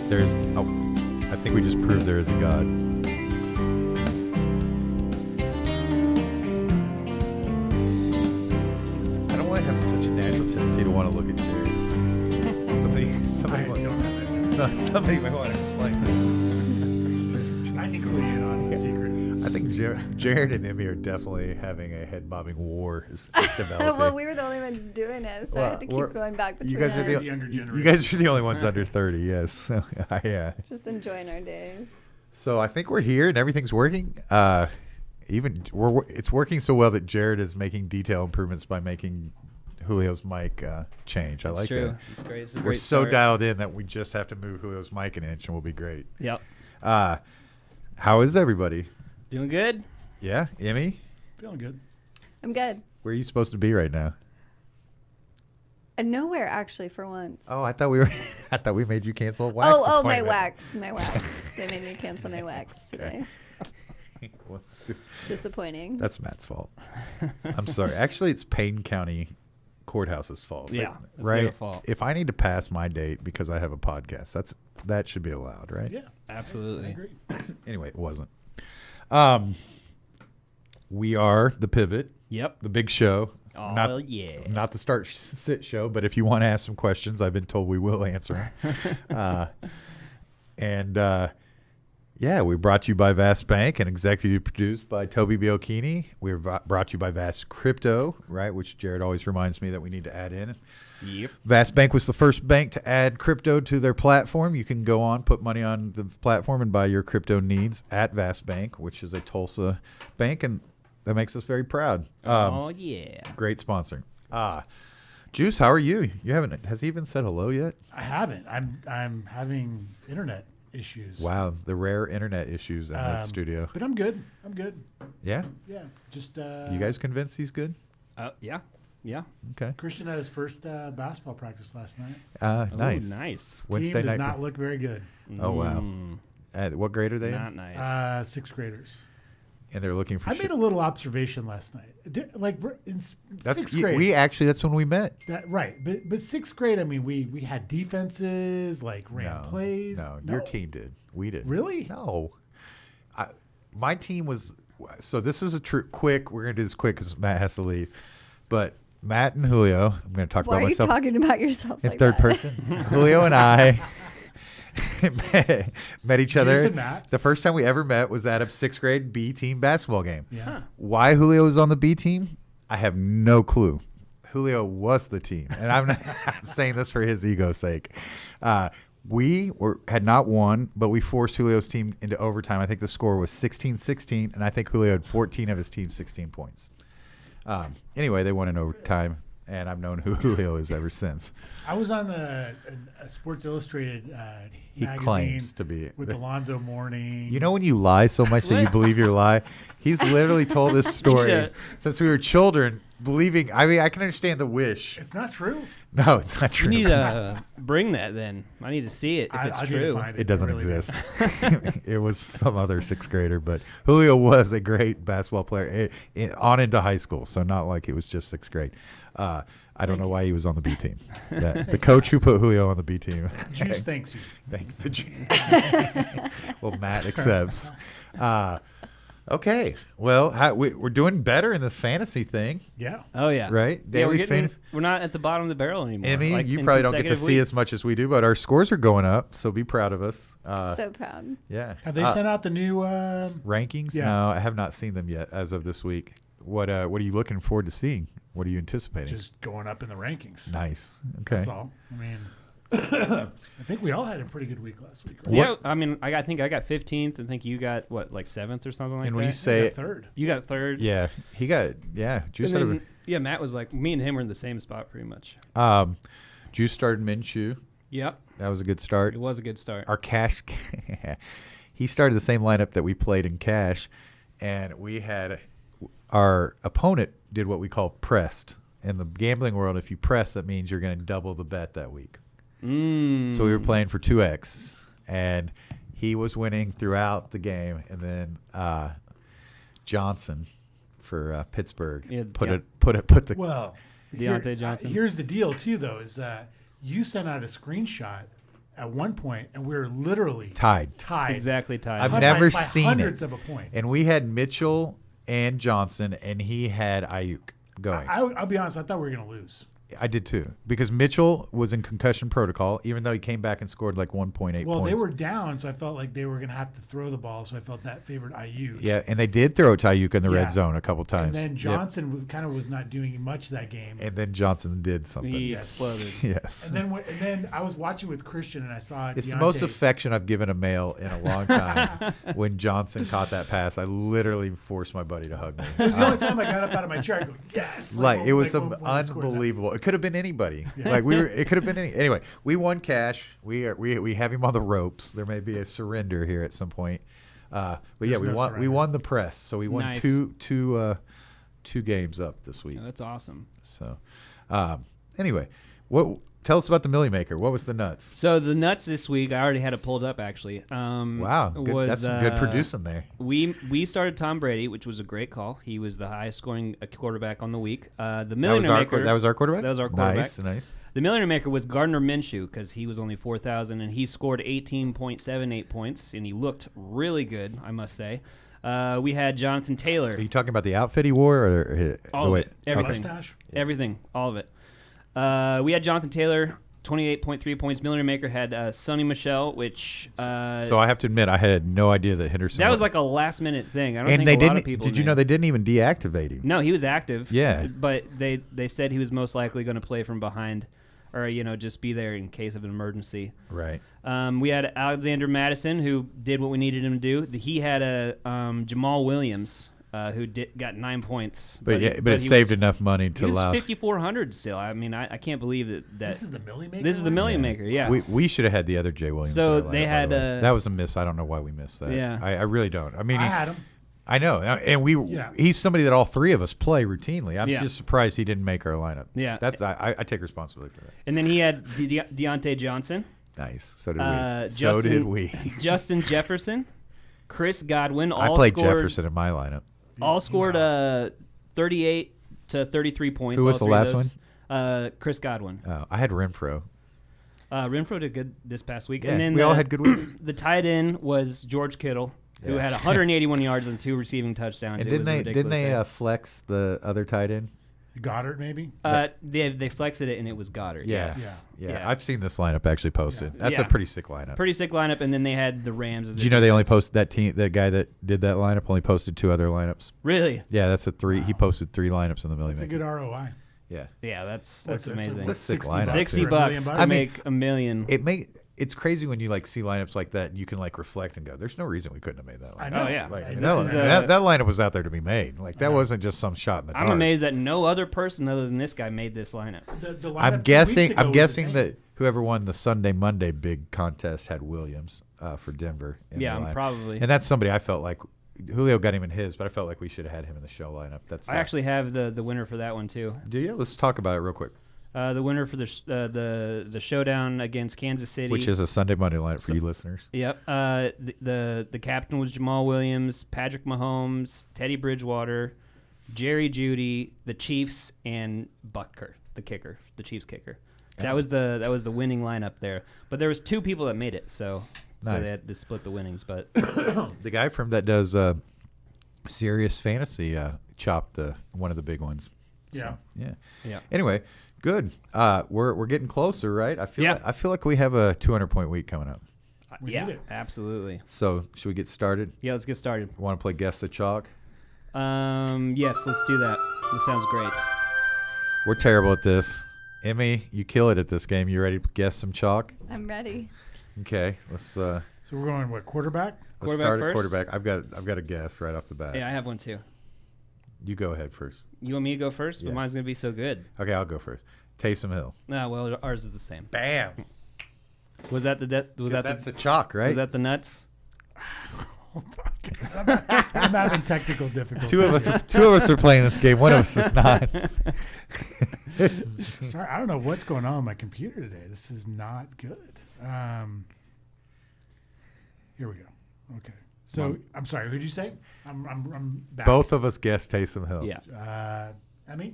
There's, I think we just proved there is a God. I don't want to have such a natural tendency to want to look at Jared. Somebody might want to explain that. I think we're in on the secret. I think Jared and Emmy are definitely having a head-bobbing war is developing. Well, we were the only ones doing it, so I had to keep going back between you guys are us. you guys are the only ones under 30, yes. So, yeah. Just enjoying our days. So I think we're here and everything's working. It's working so well that Jared is making detail improvements by making Julio's mic change. I like true. that. It's great. It's a We're great so start. dialed in that we just have to move Julio's mic an inch and we'll be great. Yep. How is everybody? Doing good. Yeah, Emmy, Feeling good. I'm good. where are you supposed to be right now? Nowhere, actually, for once. Oh, I thought we were. I thought we made you cancel a wax. Oh, my appointment. wax. They made me cancel my wax today. Well, Disappointing. that's Matt's fault. I'm sorry. Actually, it's Payne County Courthouse's fault. But- Yeah, it's right. their fault. If I need to pass my date because I have a podcast, that should be allowed, right? Yeah, I Absolutely. agree. Anyway, it wasn't. We are the Pivot, Yep. the big show. Oh, yeah. Not the start sit show, but if you want to ask some questions, I've been told we will answer them. Yeah, we brought to you by Vast Bank and executive produced by Toby Biocchini. We're brought to you by Vast Crypto, right, which Jared always reminds me that we need to add in. Yep. Vast Bank was the first bank to add crypto to their platform. You can go on, put money on the platform, and buy your crypto needs at Vast Bank, which is a Tulsa bank, and that makes us very proud. Oh, yeah. Great sponsor. Juice, how are you? You haven't. Has he even said hello yet? I haven't. I'm having internet issues. Wow, the rare internet issues in the studio. But I'm good. I'm good. Yeah, Yeah. Just you guys convinced he's good? Yeah. Yeah. Okay. Christian had his first basketball practice last night. Nice. Oh, nice. Wednesday Team does night. not look very good. Oh wow. Mm, What grade are they not in? nice. Sixth graders. And they're looking for. I made a little observation last night. Like we're in sixth grade. We actually. That's when we met. Right, but sixth grade. I mean, we had defenses, like ran plays. No, your team did. We did. Really? No. My team was. So this is quick. We're gonna do this quick because Matt has to leave. But Matt and Julio. I'm going to talk Why about are you myself talking about yourself in like third that? person. Julio and I met each other. Jason, Matt. The first time we ever met was at a 6th grade B team basketball game. Yeah. Why Julio was on the B team, I have no clue. Julio was the team, and I'm not saying this for his ego's sake. Had not won, but we forced Julio's team into overtime. I think the score was 16-16, and I think Julio had 14 of his team's 16 points. Anyway, they won in overtime, and I've known who Julio is ever since. I was on the Sports Illustrated He magazine claims to be. with Alonzo Mourning. You know when you lie so much that you believe your lie? He's literally told this story to- since we were children, believing. I mean, I can understand the wish. It's not true. No, it's not You true. need to bring that then. I need to see it if it's I need to true. find It doesn't I really do. exist. It was some other 6th grader, but Julio was a great basketball player on into high school, so not like it was just 6th grade. I don't know why he was on the B team. The coach who put Julio on the B team. Juice thanks you. Thank the Well, Matt accepts. Okay. Well, we're doing better in this fantasy thing, Yeah. Oh yeah. right? Yeah, Daily fantasy. we're not at the bottom of the barrel anymore. I mean, like you in probably don't get to consecutive see weeks. as much as we do, but our scores are going up, so be proud of us. So proud. Yeah. Have they sent out the new? rankings? Yeah. No, I have not seen them yet as of this week. What are you looking forward to seeing? What are you anticipating? Just going up in the rankings. Nice. Okay. That's all. I mean, I think we all had a pretty good week last week. Right? Yeah, I mean, I think I got 15th. I think you got what, like 7th or something like And that. when you I say got third. You got 3rd. yeah, he got Juice And had then, yeah, Matt was like, me and him were in the same spot pretty much. Juice started Minshew. Yep, That was a good start. it was a good start. Our cash, he started the same lineup that we played in cash, and we had our opponent did what we call pressed. In the gambling world, if you press, that means you're going to double the bet that week. So we were playing for 2x, and he was winning throughout the game, and then Johnson for Pittsburgh Yeah, put the Well, Deontay Johnson. Here's the deal, too, though, is that you sent out a screenshot at one point, and we were literally tied. Exactly tied. I've By- never by seen hundreds it. of a point. And we had Mitchell and Johnson, and he had Ayuk going. I'll be honest. I thought we were going to lose. I did too, because Mitchell was in concussion protocol, even though he came back and scored like 1.8 Well, points. they were down, so I felt like they were going to have to throw the ball. So I felt that favored IU. Yeah, and they did throw it to Ayuk in the Yeah. red zone a couple times. And then Yep. Johnson kind of was not doing much that game. And then Johnson did something. he Yes. exploded. Yes. And then I was watching with Christian, and I saw It's the Deontay- most affection I've given a male in a long time. When Johnson caught that pass, I literally forced my buddy to hug me. It was the only time I got up out of my chair. I go, yes! Like it was when they scored that. unbelievable. It could have been anybody. Yeah. Like we were. It could have been any. Anyway, we won cash. We have him on the ropes. There may be a surrender here at some point. But yeah, There's we no won. We surrender. won the press. So we won Nice. two games up this week. Yeah, that's awesome. So anyway, what? Tell us about the Millie Maker. What was the nuts? So the nuts this week, I already had it pulled up actually. Wow, good, was, that's some good producing there. We started Tom Brady, which was a great call. He was the highest scoring quarterback on the week. The That was, Millionaire our, Maker. that was our quarterback. That was our quarterback. Nice. The Millionaire Maker was Gardner Minshew because he was only 4,000 and he scored 18.78 points and he looked really good, I must say. We had Jonathan Taylor. Are you talking about the outfit he wore, or All the of way? it. Everything. Mustache? Everything. All of it. We had Jonathan Taylor, 28.3 points. Millionaire Maker had Sonny Michel, which So I have to admit, I had no idea that Henderson. that was like a last minute thing. I don't and think they a lot didn't. of people Did you knew. know they didn't even deactivate him? No, he was active. Yeah. But they said he was most likely going to play from behind or, just be there in case of an emergency. Right. We had Alexander Madison, who did what we needed him to do. He had a Jamal Williams, who got 9 points. But he- it he saved was, enough money He to was allow. 5,400 still. I mean, I can't believe that. This is the Millie Maker? This is the one? Million Maker, yeah. We should have had the other Jay Williams. So in our they lineup, by had, the way. That was a miss. I don't know why we missed that. Yeah. I really don't. I mean, I had him. I know, and Yeah. he's somebody that all three of us play routinely. I'm Yeah. just surprised he didn't make our lineup. Yeah. That's I take responsibility for that. And then he had Deontay Johnson, Nice. So did we. So Justin- did we. Justin Jefferson, Chris Godwin. I All played scored, Jefferson in my lineup. All scored 38 to 33 points. Who was all the three of last those. Chris Godwin. Oh, I had Renfro. Renfro did good this past week. Yeah, And then we all had good weeks. The tight end was George Kittle, who Yeah. had 181 yards and 2 receiving touchdowns. And It didn't was they ridiculous. flex the other tight end? Goddard, maybe. They flexed it and it was Goddard. Yeah. Yes. Yeah. I've seen this lineup actually posted. That's a Yeah. pretty sick lineup. Pretty sick lineup, and then they had the Rams as Did their you know they only defense. posted that team? That guy that did that lineup only posted 2 other lineups. Really? Yeah, that's a 3. He posted 3 lineups in the Millie It's a Maker. good ROI. Yeah. Yeah, that's What's amazing. That's a sick lineup, $60 $60 for $1 million to I mean, make a million. It's crazy when you like see lineups like that. You can like reflect and go, "There's no reason we couldn't have made that lineup." I know. Oh, yeah. Like, And that, this is, that lineup was out there to be made. Like that know. wasn't just some shot in the I'm dark. amazed that no other person other than this guy made this lineup. The lineup 2 I'm weeks guessing. ago I'm was the guessing same. that whoever won the Sunday Monday big contest had Williams for Denver. In Yeah, the lineup. probably. And that's somebody I felt like Julio got him in his, but I felt like we should have had him in the show lineup. That's I actually have the winner for that one too. Do you? Let's talk about it real quick. The winner for the showdown against Kansas City, Which is a Sunday Monday lineup for you listeners. Yep. The captain was Jamal Williams, Patrick Mahomes, Teddy Bridgewater, Jerry Jeudy, the Chiefs, and Butker, the kicker, the Chiefs kicker. That was the winning lineup there. But there was 2 people that made it, so Nice. they had to split the winnings. But The guy from that does Serious Fantasy chopped one of the big ones. Yeah. Yeah. yeah, Anyway, good. We're getting closer, right? I feel like we have a 200-point week coming up. We yeah, need it. absolutely. So should we get started? Yeah, let's get started. Want to play Guess the Chalk? Yes, let's do that. This sounds great. We're terrible at this. Emmy, you kill it at this game. You ready to guess some chalk? I'm ready. Okay, let's So we're going what, quarterback? Quarterback start at first? quarterback. I've got a guess right off the bat. Yeah, I have one too. You go ahead first. You want me to go first? Yeah. But mine's gonna be so good. Okay, I'll go first. Taysom Hill. No, well, ours is the same. Bam. Was that That's the chalk, right? was that the nuts? I'm having technical difficulties. two of us are playing this game. One of us is not. Sorry, I don't know what's going on with my computer today. This is not good. Here we go. Okay. So I'm sorry. Who'd you say? I'm back. Both of us guessed Taysom Hill. Yeah. Emmy.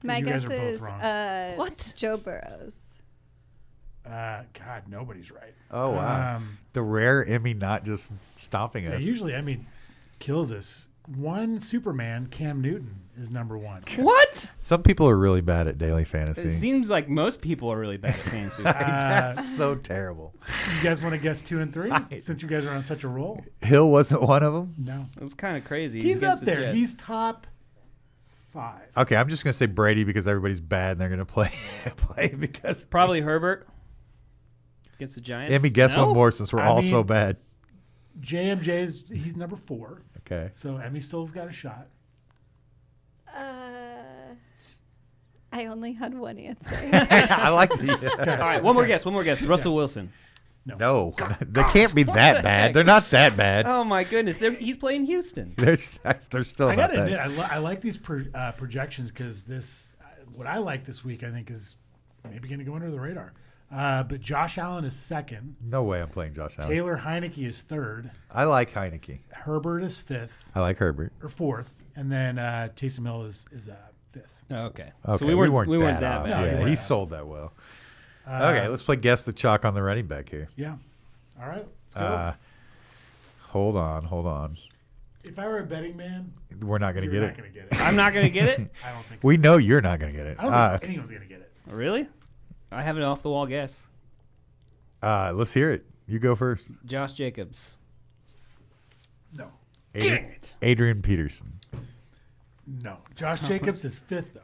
My You guys guess are both is wrong. What? Joe Burrows. God, nobody's right. Oh wow. The rare Emmy not just stomping Yeah, us. usually Emmy kills us. One Superman, Cam Newton, is number 1. What? Some people are really bad at daily It fantasy. seems like most people are really bad at fantasy. That's so terrible. You guys want to guess 2 and 3? Since you guys are on such a roll? Hill wasn't one of them. No. It's kind of crazy. He's against up the there. Jets. He's top 5. Okay, I'm just gonna say Brady because everybody's bad and they're gonna play because Probably Herbert against the Giants. Emmy, guess No? one more since we're I all so mean- bad. He's number 4. Okay. So Emmy still's got a shot. I only had one answer. I like the. All right, one more guess. Russell Wilson. No, they can't be that the bad. heck? They're not that bad. Oh my goodness, he's playing Houston. They're still I not gotta that. admit, I like these projections because what I like this week, I think, is maybe going to go under the radar. But Josh Allen is 2nd. No way I'm playing Josh Allen. Taylor Heineke is 3rd. I like Heineke. Herbert is 5th I like Herbert. or 4th, and then Taysom Hill is 5th. Oh, okay. Okay, So we weren't that that off. bad. No, Yeah, you he weren't. sold that well. Okay, let's play guess the chalk on the running back here. Yeah. All right. Let's go. Hold on. If I were a betting man, We're not gonna you're get not it. going to get it. I'm not gonna get it. I don't think so. We know you're not gonna get it. I don't think anyone's going to get it. Really? I have an off the wall guess. Let's hear it. You go first. Josh Jacobs. No. Adrian Peterson. No. Josh Jacobs is 5th, though.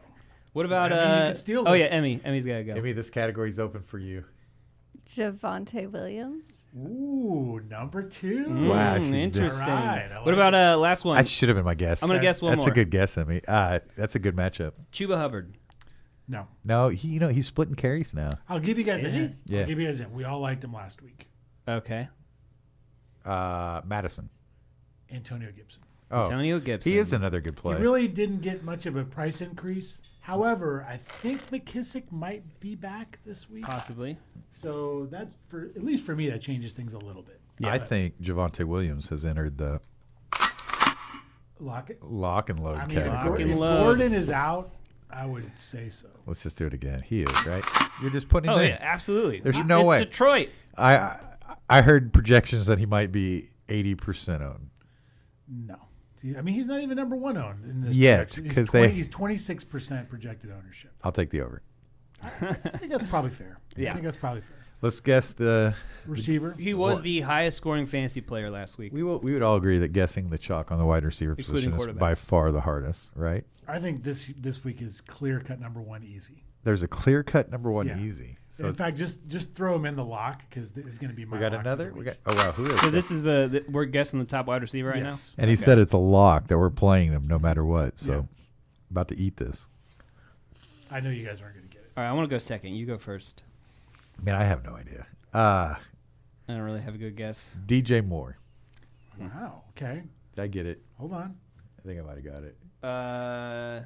What So, about Emmy, you could steal Oh this. yeah, Emmy. Emmy's gotta go. Give me this category's open for you. Javante Williams. Ooh, number 2. Wow, she's Interesting. All right, I What like about last one? That should have been my guess. I'm gonna guess one That's more. a good guess, Emmy. That's a good matchup. Chuba Hubbard. No. No, he's splitting carries now. I'll give you guys a Is he? hint. Yeah. I'll give you guys a hint. We all liked him last week. Okay. Madison. Antonio Gibson. Oh, Antonio Gibson. he is another good play. He really didn't get much of a price increase. However, I think McKissick might be back this week. Possibly. So that, at least for me, that changes things a little bit. I think Javante Williams has entered the Lock it. lock and load I mean, category. and if load. Gordon is out, I would say so. Let's just do it again. He is, right? You're just putting him Oh in. yeah, absolutely. There's no it's way. Detroit. I heard projections that he might be 80% owned. No. I mean, he's not even number one owned in this Yet, projection. 'cause they- He's 26% projected ownership. I'll take the over. I think that's probably fair. Yeah. I think that's probably fair. Let's guess the. Receiver. He was the highest scoring fantasy player last week. We would all agree that guessing the chalk on the wide receiver Excluding position is by quarterbacks. far the hardest, right? I think this week is clear cut number one easy. There's a clear cut number one Yeah. easy. So In it's- fact, just throw him in the lock because it's going to be my. we got lock for another. the We week. got. Oh wow, who is? So that? this is we're guessing the top wide receiver right Yes. And he Okay. said it's a lock that we're playing them no matter what. So Yeah. about to eat this. I know you guys aren't going to get it. All right, I want to go second. You go first. I mean, I have no idea. I don't really have a good guess. DJ Moore. Wow. Okay. Did I get it? Hold on. I think I might have got it.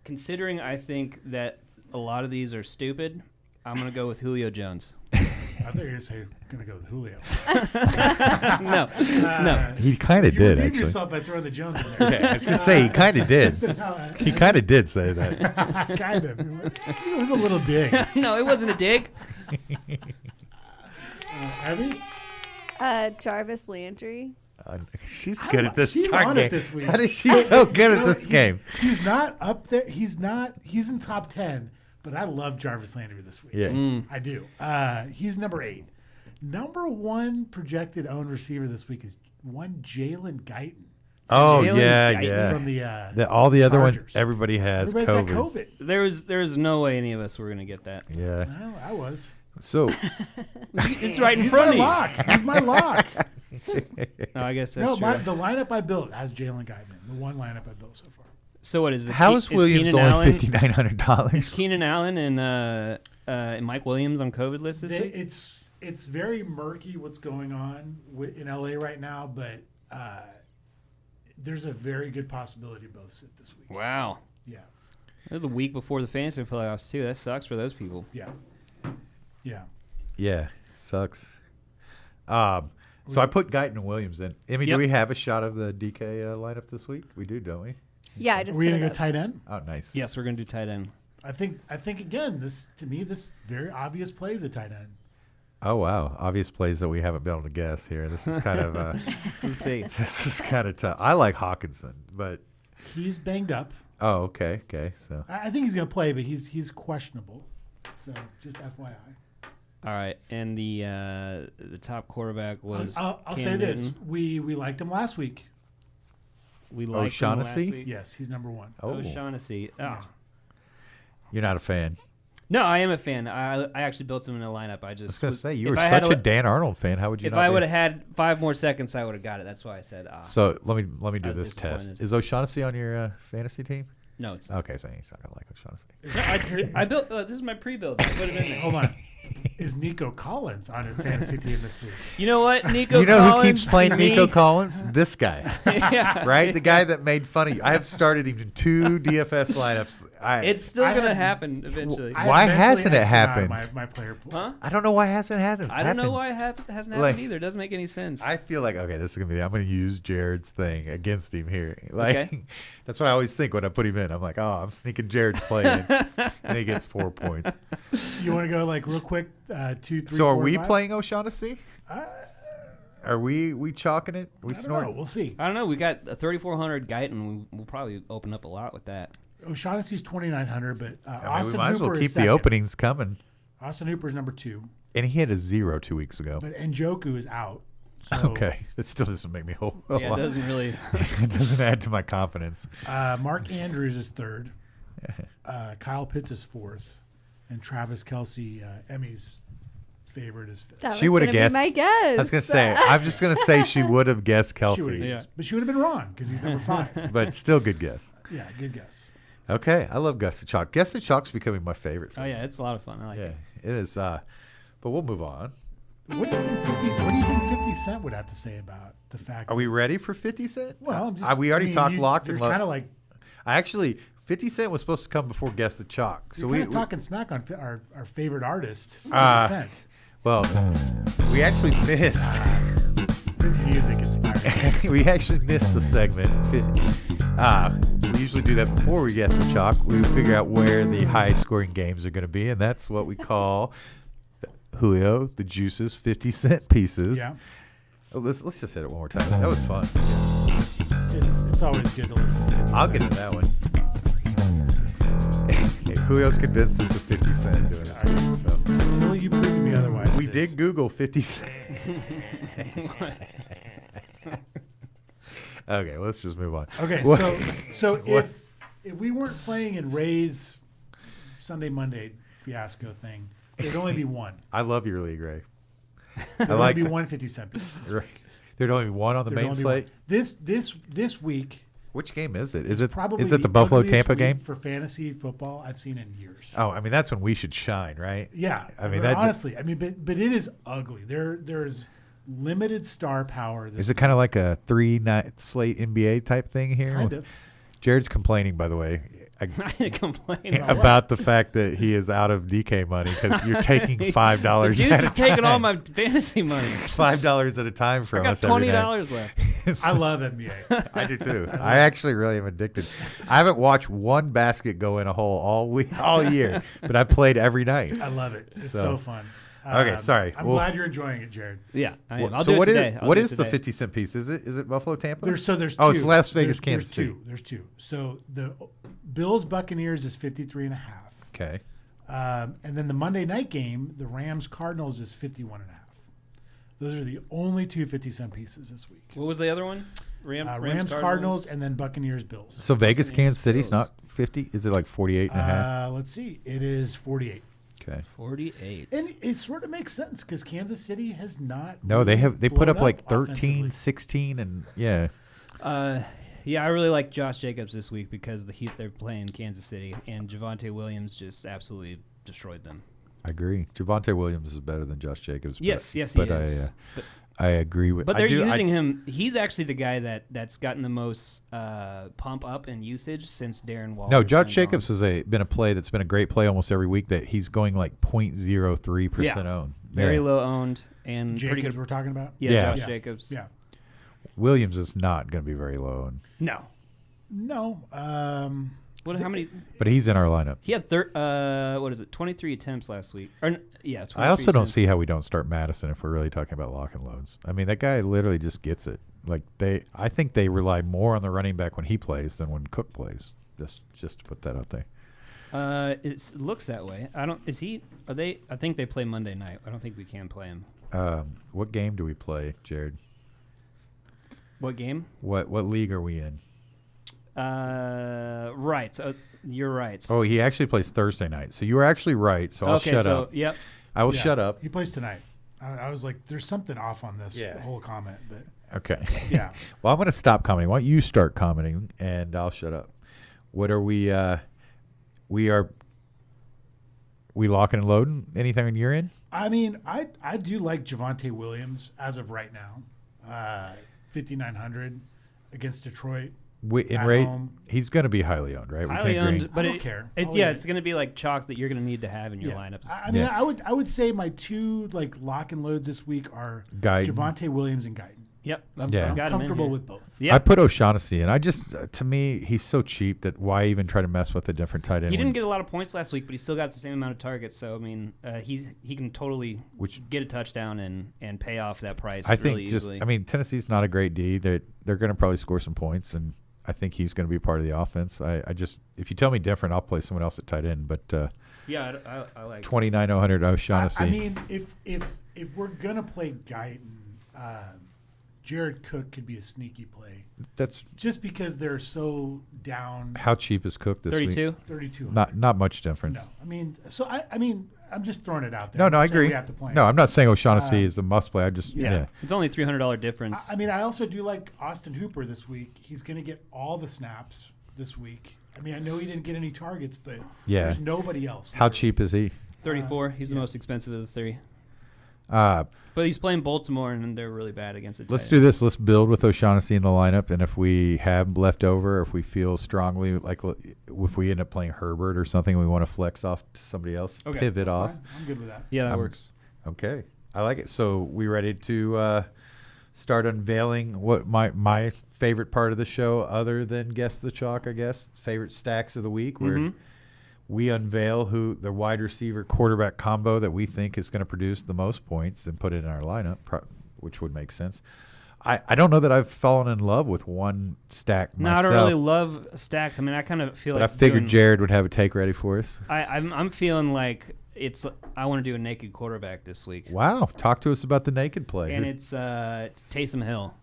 Considering I think that a lot of these are stupid, I'm gonna go with Julio Jones. I thought you were going to say going to go with Julio. No, no. He kind of You did redeemed actually. yourself by throwing the Jones in there. Okay, I was gonna say he kind of did. He kind of did say that. kind of. It was a little dig. No, it wasn't a dig. Abby? Jarvis Landry. She's good at this. She's darn on it game. this week. How is she so good at this game? He's not up there. He's in top 10, but I love Jarvis Landry this week. Yeah. I do. He's number 8. Number 1 projected owned receiver this week is one Jalen Guyton. Oh Jalen yeah, Guyton yeah. From the All the other ones, Chargers. everybody has Everybody's COVID. got COVID. There's no way any of us were gonna get that. Yeah. No, I was. So It's right in He's front my of you. lock. He's my lock. No, I guess that's No, true. the lineup I built has Jalen Guyton. The one lineup I built so far. So what is it? how is Williams Keenan only Allen, $5,900? Is Keenan Allen and Mike Williams on COVID list this week? It's very murky what's going on in LA right now, but there's a very good possibility both sit this week. Wow. Yeah, They're the week before the fantasy playoffs too. That sucks for those people. yeah, yeah. Yeah, sucks. So I put Guyton and Williams in. Emmy, Yep. do we have a shot of the DK lineup this week? We do, don't we? Yeah, I Are just we put gonna it go up. tight end? Oh, nice. Yes, we're gonna do tight end. I think again, this very obvious play is a tight end. Oh wow, obvious plays that we haven't been able to guess here. This is kind of Let's see. this is kind of tough. I like Hawkinson, but He's banged up. oh okay. So I think he's gonna play, but he's questionable. So just FYI. All right, and the top quarterback was. I'll Cam say this: Newton. we liked him last week. We liked him last O'Shaughnessy? week. Yes, he's number 1. oh, O'Shaughnessy. Oh. you're not a fan. No, I am a fan. I actually built him in a lineup. I I was just gonna say you if were I had such a to- Dan Arnold fan. How would you? If not I be? would have had 5 more seconds, I would have got it. That's why I said. So let me do I was this test. disappointed. Is O'Shaughnessy on your fantasy team? No, it's. Okay, so he's not gonna like O'Shaughnessy. I built. This is my pre-build. I put it in there. Hold on. Is Nico Collins on his fantasy team this week? You know what, Nico? You know Collins, who keeps playing to me- Nico Collins? This guy, Yeah. right? The guy that made fun of you. I have started him in 2 DFS lineups. It's still I gonna had- happen eventually. Why mentally hasn't it X'd him out of happened? My player pool. Huh? I don't know why it hasn't happened. I don't know why it hasn't Like- happened either. It doesn't make any sense. I feel like okay, this is gonna be. I'm gonna use Jared's thing against him here. Like Okay. that's what I always think when I put him in. I'm like, oh, I'm sneaking Jared's play in, and he gets 4 points. You want to go like real quick? 2, 3. So are 4, we 5? playing O'Shaughnessy? Are we chalking it? We I don't know. snorting? We'll see. I don't know. We got a 3,400 Guyton. We'll probably open up a lot with that. O'Shaughnessy's 2,900, but I mean, Austin we might as well Hooper keep is the second. openings coming. Austin Hooper is number 2, And he had a 0 2 weeks ago. but Njoku is out. So, Okay, it still doesn't make me whole. Yeah, it doesn't really. It doesn't add to my confidence. Mark Andrews is 3rd. Kyle Pitts is 4th, and Travis Kelsey, Emmy's favorite, is 5th. That She was would've gonna be guessed- my guess. I was gonna say, I'm just gonna say she would have guessed She would've Kelsey, guessed, but she would have been wrong because he's number 5. but still good guess. Yeah, good guess. Okay, I love Gus the Chalk. Guess the Chalk's becoming my favorite. Oh yeah, it's a lot of fun. I like Yeah, it. it is. But we'll move on. What do you think 50 Cent would have to say about the fact? Are we ready for 50 Cent? Well, I'm just, we already talked locked You're and loaded. kind of like I actually 50 Cent was supposed to come before Guess the Chalk. So you're we kind of talking smack on our favorite artist, 50 Ah. Cent. well, we actually missed. His music inspired. We actually missed the segment. We usually do that before we guess the chalk. We figure out where the high scoring games are going to be, and that's what we call Julio, the Juices, 50 Cent pieces. Yeah. Oh, let's just hit it one more time. That was fun. it's always good to listen to. I'll get into that one. Hey, Julio's convinced this is 50 Cent doing this one, so. Until you prove to me otherwise. We it did is. Google 50 Cent. Okay, let's just move on. Okay, What- so what- if we weren't playing in Ray's Sunday Monday fiasco thing, there'd only be one. I love your league, Ray. There'd I like only be one 50-cent piece. This Right. week. There'd only be one on the There'd main only be one. slate. This week Which game is it? Is it probably is it the Buffalo ugliest Tampa week game? for fantasy football I've seen in years. Oh, I mean that's when we should shine, right? Yeah, I mean, but that- honestly, I mean, but it is ugly. There's limited star power. This Is it kind of like a 3-night slate NBA type thing here? kind of? Jared's complaining, by the way, I didn't complain about the fact that he is out of DK money because you're taking $5 So Juice at a is taking all time. my fantasy money. $5 at a time I from got us every night. $20 left. I love NBA. I do too. I actually really am addicted. I haven't watched one basket go in a hole all year, but I played every night. I love it. It's So- so fun. Okay, sorry. I'm Well- glad you're enjoying it, Jared. Yeah, I am. Well, I'll so do what it is today. I'll what do it is the today. 50 Cent piece? Is it Buffalo Tampa? There's two. Oh, it's Las Vegas, There's Kansas City. two. There's two. So the Bills Buccaneers is 53.5. Okay. And then the Monday night game, the Rams Cardinals is 51.5. Those are the only two 50-cent pieces this week. What was the other one? Rams Cardinals and then Buccaneers Bills. So Vegas, Kansas City's Bills. not 50? Is it like 48 and a half? Let's see. It is 48. Okay. 48. And it sort of makes sense because Kansas City has not. No, they put blown up like 13, offensively. 16 and yeah. Yeah, I really like Josh Jacobs this week because the Heat they're playing Kansas City and Javante Williams just absolutely destroyed them. I agree. Javante Williams is better than Josh Jacobs. Yes, he but is. I agree with. But I they're do- I- using him. He's actually the guy that's gotten the most pump up in usage since Darren Waller. No, Josh Jacobs has been a play that's been a great play almost every week. That he's going like 0.03% Yeah. owned. very Yeah. low owned and pretty Jacobs good. we're talking about? Yeah, Yeah. Josh Yeah. Jacobs. Yeah. Williams is not going to be very low owned, No. No. What? How many? but he's in our lineup. He had 23 attempts last week. Yeah. 23 I also don't attempts. see how we don't start Madison if we're really talking about lock and loads. I mean, that guy literally just gets it. Like I think they rely more on the running back when he plays than when Cook plays. Just to put that out there. It looks that way. I don't. Is he? Are they? I think they play Monday night. I don't think we can play him. What game do we play, Jared? What game? What league are we in? Right. So you're right. Oh, he actually plays Thursday night. So you were actually right. So I'll okay. shut so up. yep. I will Yeah, shut up. He plays tonight. I was like, there's something off on this Yeah. whole comment, but Okay. yeah. Well, I'm going to stop commenting. Why don't you start commenting and I'll shut up. What are we? We locking and loading? Anything you're in? I mean, I do like Javante Williams as of right now. 5,900 against Detroit. In At rate, home. he's going to be highly owned, right? Highly owned, but I don't care. It's I'll yeah, leave it's going to be like chalk that you're going to need to have in your Yeah. lineups. I mean, Yeah. I would say my two like lock and loads this week are Guyton. Javante Williams and Guyton. Yep. I've Yeah. I'm got him in comfortable here. with both. Yeah. I put O'Shaughnessy in. I just, to me, he's so cheap that why even try to mess with a different tight end? He didn't when- get a lot of points last week, but he still got the same amount of targets. So I mean, he can totally get a touchdown and pay off that price. I think really just, easily. I mean, Tennessee's not a great D. They're going to probably score some points, and I think he's going to be part of the offense. I just, if you tell me different, I'll play someone else at tight end. But yeah, I like. 2,900 O'Shaughnessy. I mean, if we're gonna play Guyton, Jared Cook could be a sneaky play That's just because they're so down. how cheap is Cook this week? 32. 3,200. Not much difference. No, I mean, so I mean, I'm just throwing it out there. No, I'm I not saying agree. We have to play No, him. I'm not saying O'Shaughnessy is a must play. I just yeah. It's only $300 difference. I mean, I also do like Austin Hooper this week. He's going to get all the snaps this week. I mean, I know he didn't get any targets, but Yeah. there's nobody else. How cheap is he? 34. He's the most expensive of the three. But But he's playing Baltimore, and they're really bad against it. let's do this. Let's build with O'Shaughnessy in the lineup, and if we have left over, if we feel strongly like if we end up playing Herbert or something, we want to flex off to somebody else, Okay, pivot That's off. fine. I'm good with that. Yeah, that I'm- works. Okay, I like it. So we ready to start unveiling what my favorite part of the show, other than Guess the Chalk, I guess, favorite stacks of the week, where Mhm. we unveil who the wide receiver quarterback combo that we think is going to produce the most points and put it in our lineup, which would make sense. I don't know that I've fallen in love with one stack No, I myself. don't really love stacks. I mean, I kind of feel but like I figured doing- Jared would have a take ready for us. I'm feeling like I want to do a naked quarterback this week, Wow. Talk to us about the naked play. and it's Taysom Hill.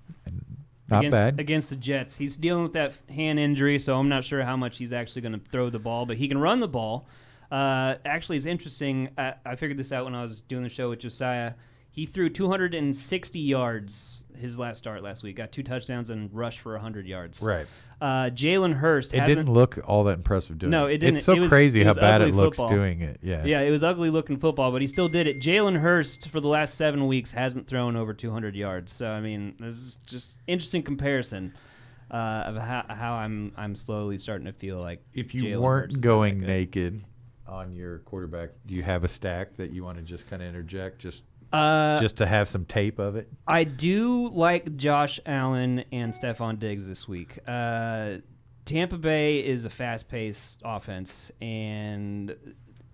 Not bad. Against the Jets. He's dealing with that hand injury, so I'm not sure how much he's actually going to throw the ball, but he can run the ball. Actually, it's interesting. I figured this out when I was doing the show with Josiah. He threw 260 yards his last start last week, got 2 touchdowns and rushed for 100 yards. Right. Jalen Hurst It hasn't. didn't look all that impressive doing No, it. it didn't. It's so It was- crazy it how was bad ugly it looks football. doing it. Yeah. Yeah, it was ugly looking football, but he still did it. Jalen Hurst for the last 7 weeks hasn't thrown over 200 yards. So I mean, this is just interesting comparison of how I'm slowly starting to feel like If you Jalen weren't Hurts is going not that good. naked on your quarterback, do you have a stack that you want to just kind of interject just to have some tape of it? I do like Josh Allen and Stephon Diggs this week. Tampa Bay is a fast-paced offense, and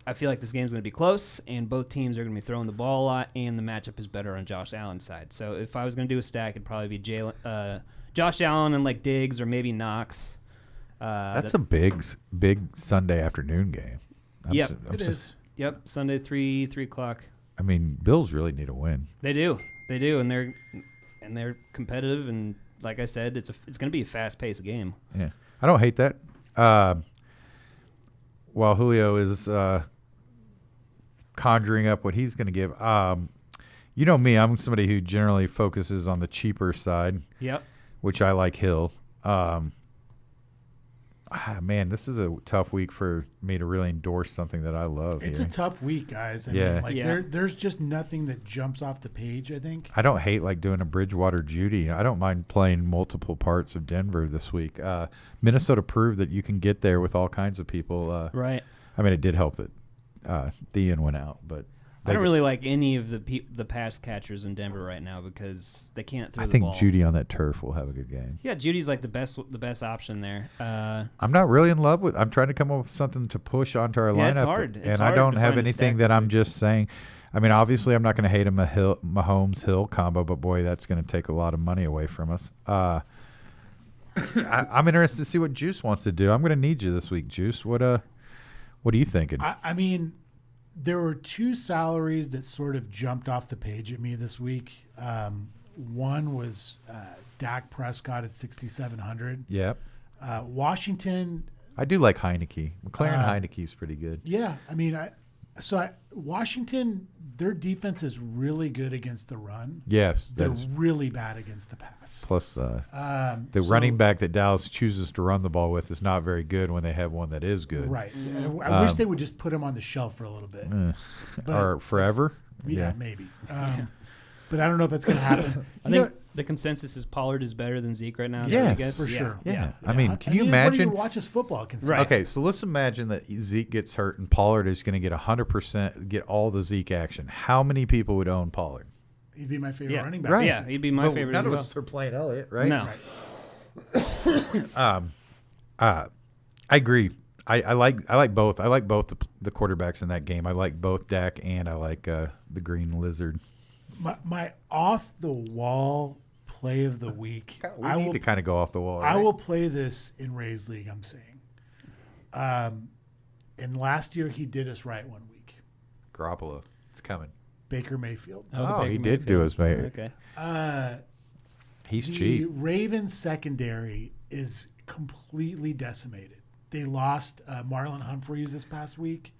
I feel like this game's going to be close, and both teams are going to be throwing the ball a lot, and the matchup is better on Josh Allen's side. So if I was going to do a stack, it'd probably be Josh Allen and like Diggs or maybe Knox. That's a big Sunday afternoon game. Yep. It is. Yep, Sunday 3 o'clock. I mean, Bills really need a win. They do, and they're competitive, and like I said, it's going to be a fast-paced game. Yeah, I don't hate that. While Julio is conjuring up what he's going to give, you know me, I'm somebody who generally focuses on the cheaper side, Yep. which I like Hill. Man, this is a tough week for me to really endorse something that I love. It's here. a tough week, guys. I Yeah. mean, like Yeah. there's just nothing that jumps off the page, I think. I don't hate like doing a Bridgewater Judy. I don't mind playing multiple parts of Denver this week. Minnesota proved that you can get there with all kinds of people. Right. I mean, it did help that Thean went out, but I don't really like any of the pass catchers in Denver right now because they can't throw I the think ball. Judy on that turf will have a good game. Yeah, Judy's like the best option there. I'm not really in love with. I'm trying to come up with something to push onto our Yeah, lineup, it's hard. It's and I hard don't to have find a anything stack that this I'm week. just saying. I mean, obviously, I'm not going to hate him a Mahomes Hill combo, but boy, that's going to take a lot of money away from us. I'm interested to see what Juice wants to do. I'm going to need you this week, Juice. What are you thinking? I mean, there were 2 salaries that sort of jumped off the page at me this week. One was Dak Prescott at 6,700. Yep. Washington, I do like Heineke. McLaren Heineke's pretty good. yeah. I mean, Washington, their defense is really good against the run. Yes, They're that's really bad against the pass. plus the So- running back that Dallas chooses to run the ball with is not very good when they have one that is good. Right. I wish they would just put him on the shelf for a little bit. But Or forever. Yeah, maybe. But I don't know if that's going to happen. I think the consensus is Pollard is better than Zeke right now. is that what you Yes, guess? for sure. Yeah. I mean, can you Anybody imagine? who watches football can see Right. Okay, so let's imagine that Zeke gets hurt and Pollard is going to get 100%, get all the Zeke action. How many people would own Pollard? He'd be my favorite Yeah. running back. Right. Yeah, he'd be my But favorite None as of well. us are playing Elliott, right? No. I agree. I like both. I like both the quarterbacks in that game. I like both Dak and I like the Green Lizard. My off the wall play of the week. We need to kind of go off the wall. I right? will play this in Rays League, I'm saying. And last year he did us right one week. Garoppolo. It's coming. Baker Mayfield. Oh, Baker he did do Mayfield. his mate. Okay. He's The cheap. Ravens secondary is completely decimated. They lost Marlon Humphreys this past week.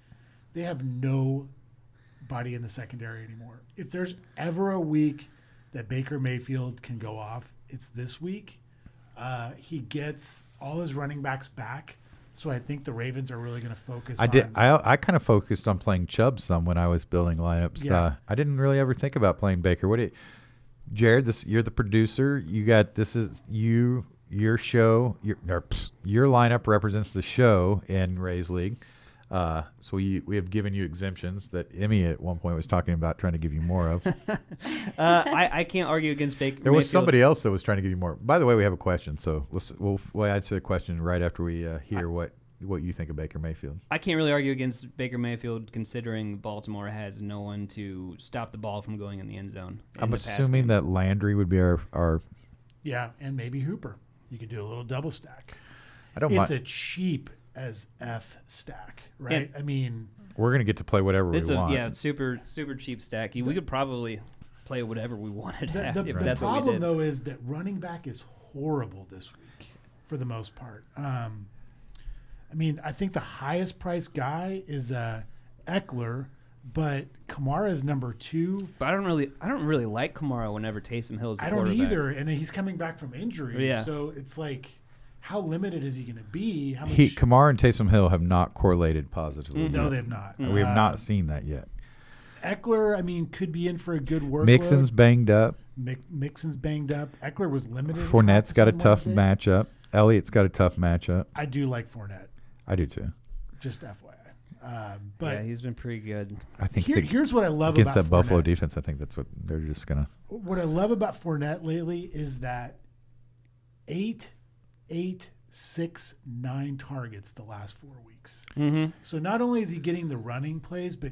They have nobody in the secondary anymore. If there's ever a week that Baker Mayfield can go off, it's this week. He gets all his running backs back, so I think the Ravens are really going to focus. I did. I kind of focused on playing Chubb some when I was building lineups. Yeah. I didn't really ever think about playing Baker. Jared? You're the producer. You got this is you. Your show. Your lineup represents the show in Rays League. So we have given you exemptions that Emmy at one point was talking about trying to give you more of. I can't argue against Baker. There was Mayfield. somebody else that was trying to give you more. By the way, we have a question, so we'll answer the question right after we hear what what you think of Baker Mayfield. I can't really argue against Baker Mayfield considering Baltimore has no one to stop the ball from going in the end zone. I'm assuming that Landry would be our Yeah, and maybe Hooper. You could do a little double stack. I don't It's mind. a cheap as F stack, right? Yeah. I mean, We're going to get to play whatever it's we a want. super cheap stack. We could probably play whatever we wanted the, if the that's what we problem did. though is that running back is horrible this week for the most part. I mean, I think the highest priced guy is Eckler, but Kamara is number 2. But I don't really like Kamara whenever Taysom Hill's the I don't quarterback. either, and he's coming back from injury. Yeah. So it's like, how limited is he going to be? How much? Kamara and Taysom Hill have not correlated positively. No, yet. they've not. We have not seen that yet. Eckler, I mean, could be in for a good workload. Mixon's banged up. Mixon's banged up. Eckler was limited. in Fournette's practice got a on tough Wednesday. matchup. Elliott's got a tough matchup. I do like Fournette, I do too. just FYI. But Yeah, he's been pretty good. I think here's what I love against about that Buffalo Fournette. defense, I think that's what they're just gonna. What I love about Fournette lately is that 8, 6, 9 targets the last 4 weeks. Mm-hmm. So not only is he getting the running plays, but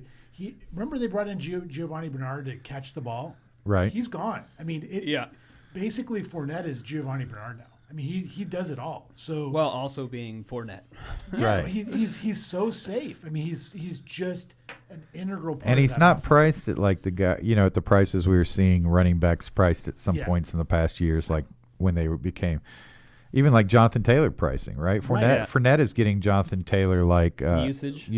remember they brought in Giovanni Bernard to catch the ball. Right. He's gone. I mean, Yeah. basically Fournette is Giovanni Bernard now. I mean, he does it all. So Well, also being Fournette. yeah, Right. he's so safe. I mean, he's just an integral part. And of he's that not offense. priced at like the guy, at the prices we were seeing running backs priced at some Yeah. points in the past years, like when they became, even like Jonathan Taylor pricing, right? Fournette, yeah. Fournette is getting Jonathan Taylor like Usage.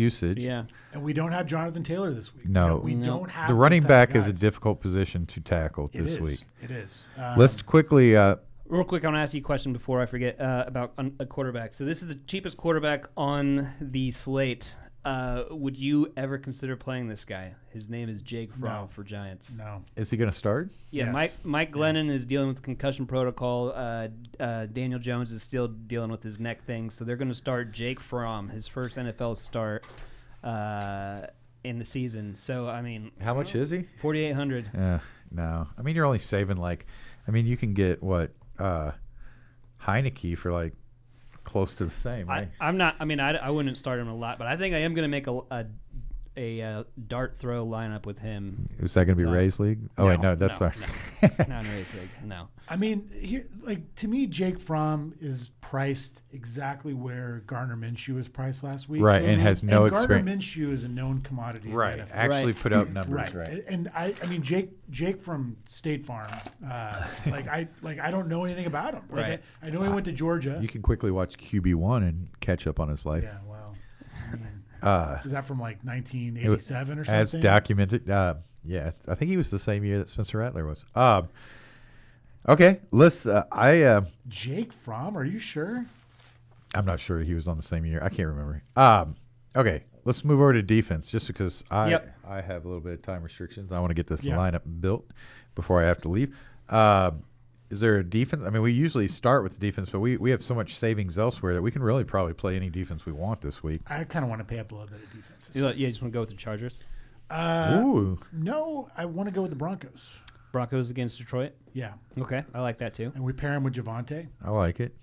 Yeah. And we don't have Jonathan Taylor this week. No. we No. don't have The those running type back of is a guys. difficult position to tackle It this is. week. It is. Let's quickly. Real quick, I want to ask you a question before I forget about a quarterback. So this is the cheapest quarterback on the slate. Would you ever consider playing this guy? His name is Jake Fromm No. for Giants. No. Is he going to start? Yeah, Yes. Mike Glennon is dealing with concussion protocol. Daniel Jones is still dealing with his neck thing. So they're going to start Jake Fromm, his first NFL start in the season. So, I mean, How much is he? 4,800. No. I mean, you're only saving you can get what Heineke for like close to the same, right? I'm not. I mean, I wouldn't start him a lot, but I think I am going to make a dart throw lineup with him. Is that going to be So- Ray's league? Oh wait, no, that's our. Not in race league. No. I mean, here, like to me, Jake Fromm is priced exactly where Gardner Minshew was priced last week. Right, and has no and Gardner experience. Minshew is a known commodity. in the Right, NFL. actually Right. put up numbers, Right. right? And I mean Jake from State Farm. I don't know anything about him. Like, Right. I know he went to Georgia. You can quickly watch QB1 and catch up on his life. Yeah. Well. I mean, is that from like 1987 or something? As documented, yeah, I think he was the same year that Spencer Rattler was. Okay, let's. Jake Fromm? Are you sure? I'm not sure he was on the same year. I can't remember. Okay, let's move over to defense, just because I have a little bit of time restrictions. I want to get this Yeah. lineup built before I have to leave. Is there a defense? I mean, we usually start with the defense, but we have so much savings elsewhere that we can really probably play any defense we want this week. I kind of want to pay up a little bit of defense. You just want to go with the Chargers? Ooh, No, I want to go with the Broncos. Broncos against Detroit? Yeah, Okay, I like that too. and we pair him with Javante. I like it.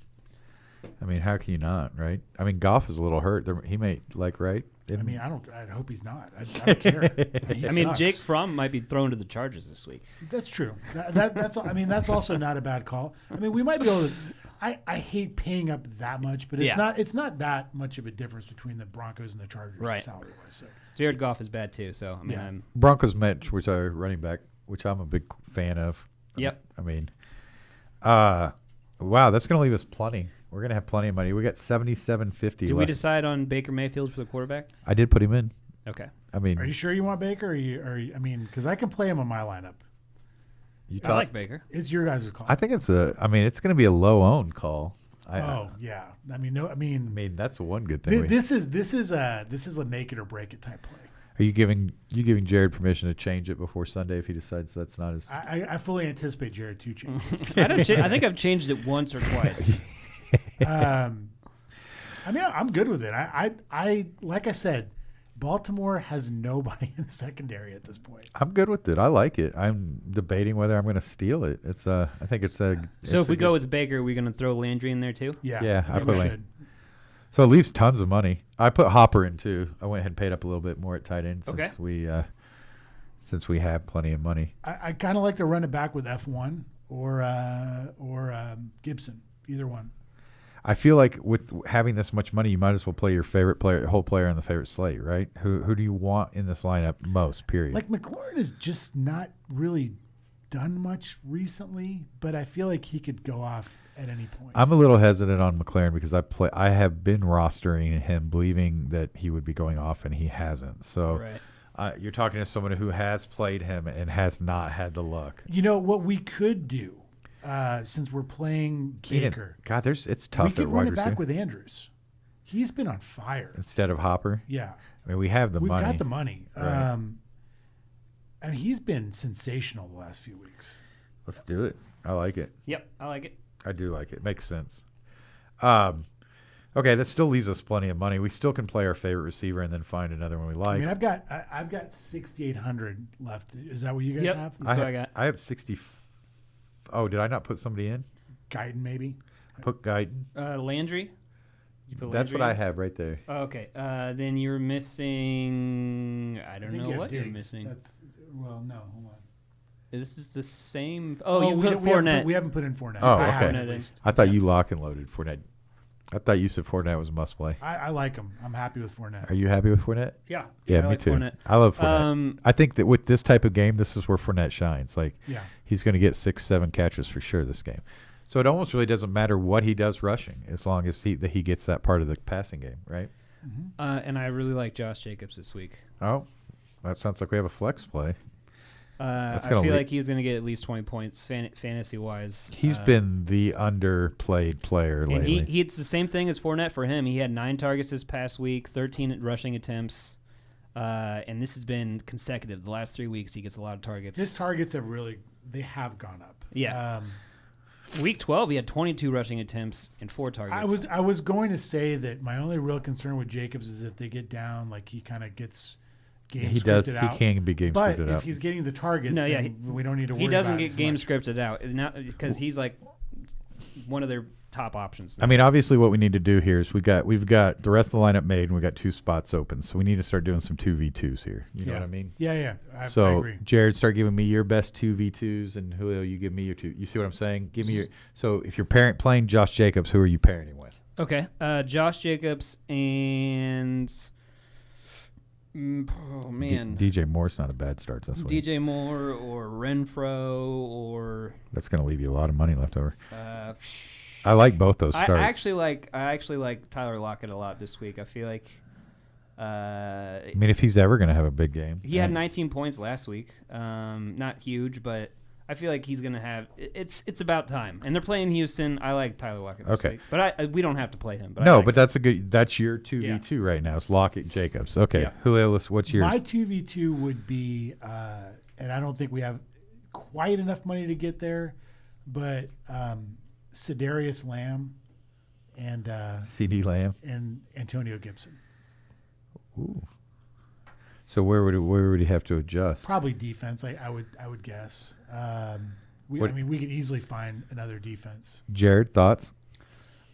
I mean, how can you not, right? I mean, Goff is a little hurt. He may right. I mean, I hope he's not. I don't care. He I mean, sucks. Jake Fromm might be thrown to the Chargers this week. That's true. That's. I mean, that's also not a bad call. I mean, we might be able to. I hate paying up that much, but it's Yeah. not. It's not that much of a difference between the Broncos and the Chargers Right. salary wise. So. Jared Goff is bad too, so I mean, Yeah. Broncos Mitch, which are running back, which I'm a big fan of. Yep. I mean, wow, that's going to leave us plenty. We're going to have plenty of money. We got $77.50 did we left. decide on Baker Mayfield for the quarterback? I did put him in. Okay. I mean, Are you sure you want Baker? I mean, because I can play him on my lineup. you I talk- like Baker. It's your guys' call. I think it's it's going to be a low owned call. Oh yeah. I mean, no. I mean, that's one good thing. this is a make it or break it type play. Are you giving Jared permission to change it before Sunday if he decides that's not his? I fully anticipate Jared to change. I think I've changed it once or twice. I mean, I'm good with it. I like I said, Baltimore has nobody in the secondary at this point. I'm good with it. I like it. I'm debating whether I'm going to steal it. I think it's a. So if we go with Baker, are we going to throw Landry in there too? Yeah, Yeah, I I think put we Lane. should. So it leaves tons of money. I put Hopper in too. I went ahead and paid up a little bit more at tight end Okay. since we have plenty of money. I kind of like to run it back with F1 or Gibson, either one. I feel like with having this much money, you might as well play your favorite whole player on the favorite slate, right? Who do you want in this lineup most? Period. Like McLaurin has just not really done much recently, but I feel like he could go off at any point. I'm a little hesitant on McLaren because I have been rostering him, believing that he would be going off, and he hasn't. So Right. you're talking to someone who has played him and has not had the luck. You know what we could do, since we're playing Keenan, Baker, God, it's we tough could at run wide it back receiver with Andrews. He's been on fire. instead of Hopper. Yeah, I mean, we have the we've money. got the money. Right. And he's been sensational the last few weeks. Let's do it. I like it. Yep, I like it. I do like it. Makes sense. Okay, that still leaves us plenty of money. We still can play our favorite receiver and then find another one we like. I mean, I've got 6,800 left. Is that what you guys Yep. have? That's what I got. I have 60. Oh, did I not put somebody in? Guyton, maybe. Put Guyton. Landry. You put That's Landry what I in? have right there. Oh, okay. Then you're missing. I don't think know you have what you're Diggs. missing. No, hold on. This is the same. Oh, you we put don't- we haven't Fournette. we haven't put in Fournette. Oh, I haven't okay. at least. I thought you lock and loaded Fournette. I thought you said Fournette was a must play. I like him. I'm happy with Fournette. Are you happy with Fournette? Yeah. Yeah, I me like too. Fournette. I love Fournette. Um, I think that with this type of game, this is where Fournette shines. Like, Yeah. he's going to get 6-7 catches for sure this game. So it almost really doesn't matter what he does rushing, as long as he gets that part of the passing game, right? and I really like Josh Jacobs this week. Oh, that sounds like we have a flex play. I gonna feel lead- like he's going to get at least 20 points fantasy wise. He's been the underplayed player And lately. it's the same thing as Fournette for him. He had 9 targets this past week, 13 rushing attempts, and this has been consecutive. The last 3 weeks, he gets a lot of targets. His targets have gone up. Yeah. Week 12, he had 22 rushing attempts and 4 targets. I was going to say that my only real concern with Jacobs is if they get down, like he kind of gets game he does. scripted He out. can be game But scripted if out. he's getting the targets, No, yeah, then we don't need to worry He doesn't about it get as game much. scripted out because he's like one of their top options. I mean, obviously, what we need to do here is we've got the rest of the lineup made, and we got 2 spots open. So we need to start doing some 2v2s here. You know what I mean? Yeah. I So agree. Jared, start giving me your best 2v2s, and Julio, you give me your 2. You see what I'm saying? Give me your. So if you're playing Josh Jacobs, who are you pairing him with? Okay, Josh Jacobs and oh man, DJ Moore's not a bad start this week. DJ Moore or Renfro or That's going to leave you a lot of money left over. uh, I like both those I starts. actually like Tyler Lockett a lot this week. I feel like I mean, if he's ever going to have a big game, he had 19 points last week. Not huge, but I feel like he's gonna have. It's about time, and they're playing Houston. I like Tyler Lockett this Okay. week, but we don't have to play him. But I No, like but him. that's a good. That's your 2v2 right now. It's Lockett and Jacobs. Okay, Yeah. Julio, what's yours? My 2v2 would be, and I don't think we have quite enough money to get there, but Sedarius Lamb and CD Lamb. and Antonio Gibson. Ooh. So where would he have to adjust? Probably defense. I would guess. We What- could easily find another defense. Jared, thoughts?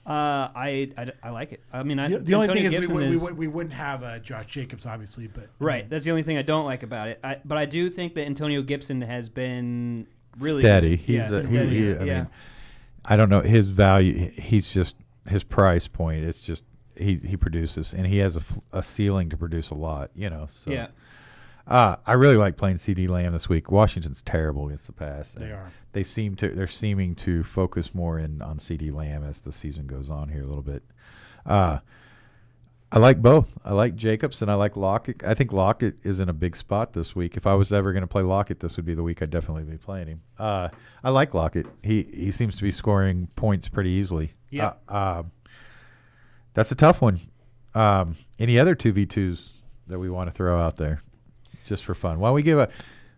I like it. I mean, The only thing Antonio is Gibson we wouldn't have Josh Jacobs, obviously, but right. That's the only thing I don't like about it. But I do think that Antonio Gibson has been really Steady. good. Yeah, He's steady. I mean, I don't know his value. He's just his price point. It's just he produces, and he has a ceiling to produce a lot. You know. So. Yeah. I really like playing CD Lamb this week. Washington's terrible against the pass. They are. They're seeming to focus more on CD Lamb as the season goes on here a little bit. I like both. I like Jacobs and I like Lockett. I think Lockett is in a big spot this week. If I was ever going to play Lockett, this would be the week I'd definitely be playing him. I like Lockett. He seems to be scoring points pretty easily. Yeah. That's a tough one. Any other 2v2s that we want to throw out there just for fun? Why don't we give